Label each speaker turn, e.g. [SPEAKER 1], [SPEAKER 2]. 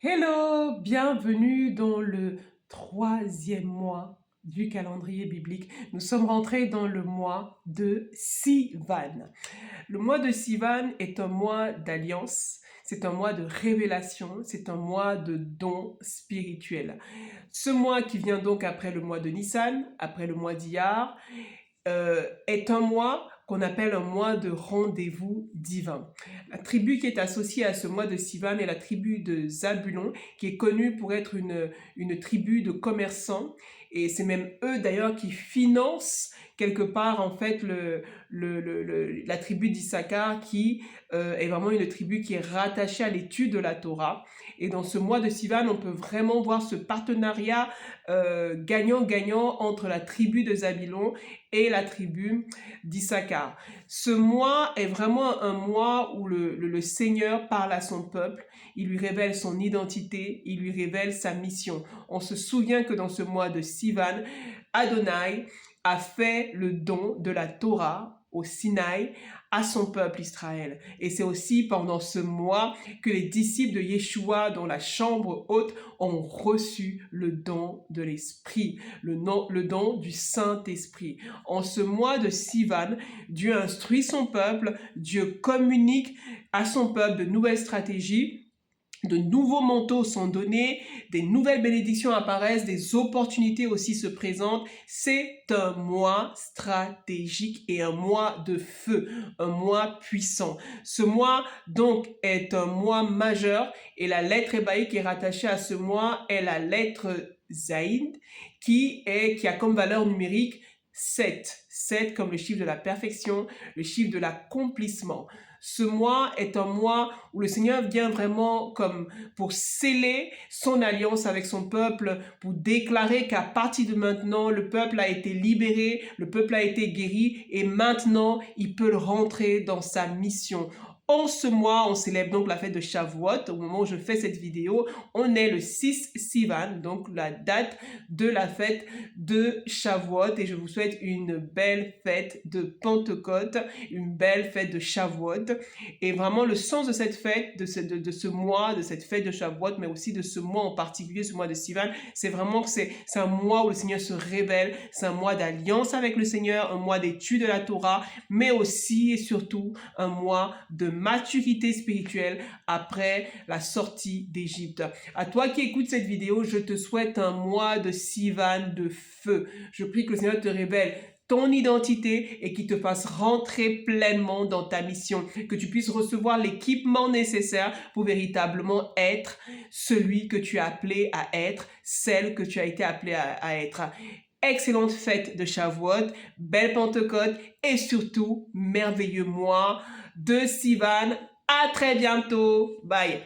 [SPEAKER 1] Hello, bienvenue dans le troisième mois du calendrier biblique. Nous sommes rentrés dans le mois de Sivan. Le mois de Sivan est un mois d'alliance, c'est un mois de révélation, c'est un mois de dons spirituels. Ce mois qui vient donc après le mois de Nissan, après le mois d'Iyar, est un mois qu'on appelle un mois de rendez-vous divin. La tribu qui est associée à ce mois de Sivan est la tribu de Zabulon, qui est connue pour être une tribu de commerçants. Et c'est même eux d'ailleurs qui financent quelque part en fait la tribu d'Issachar qui est vraiment une tribu qui est rattachée à l'étude de la Torah. Et dans ce mois de Sivan, on peut vraiment voir ce partenariat gagnant-gagnant entre la tribu de Zabulon et la tribu d'Issachar. Ce mois est vraiment un mois où le Seigneur parle à son peuple, il lui révèle son identité, il lui révèle sa mission. On se souvient que dans ce mois de Sivan, Adonai a fait le don de la Torah au Sinaï à son peuple Israël. Et c'est aussi pendant ce mois que les disciples de Yeshua dans la chambre haute ont reçu le don de l'Esprit, le don du Saint-Esprit. En ce mois de Sivan, Dieu instruit son peuple, Dieu communique à son peuple de nouvelles stratégies. De nouveaux manteaux sont donnés, des nouvelles bénédictions apparaissent, des opportunités aussi se présentent. C'est un mois stratégique et un mois de feu, un mois puissant. Ce mois donc est un mois majeur et la lettre hébraïque qui est rattachée à ce mois est la lettre Zaïd qui a comme valeur numérique 7. 7 comme le chiffre de la perfection, le chiffre de l'accomplissement. Ce mois est un mois où le Seigneur vient vraiment comme pour sceller son alliance avec son peuple, pour déclarer qu'à partir de maintenant, le peuple a été libéré, le peuple a été guéri et maintenant, il peut rentrer dans sa mission. En ce mois, on célèbre donc la fête de Shavuot. Au moment où je fais cette vidéo, on est le 6 Sivan, donc la date de la fête de Shavuot. Et je vous souhaite une belle fête de Pentecôte, une belle fête de Shavuot. Et vraiment, le sens de cette fête, de ce mois, de cette fête de Shavuot, mais aussi de ce mois en particulier, ce mois de Sivan, c'est vraiment que c'est un mois où le Seigneur se révèle. C'est un mois d'alliance avec le Seigneur, un mois d'étude de la Torah, mais aussi et surtout un mois de maturité spirituelle après la sortie d'Égypte. À toi qui écoutes cette vidéo, je te souhaite un mois de Sivan de feu. Je prie que le Seigneur te révèle ton identité et qu'il te fasse rentrer pleinement dans ta mission, que tu puisses recevoir l'équipement nécessaire pour véritablement être celui que tu es appelé à être, celle que tu as été appelé à être. Excellente fête de Shavuot, belle Pentecôte et surtout merveilleux mois de Sivan. À très bientôt. Bye.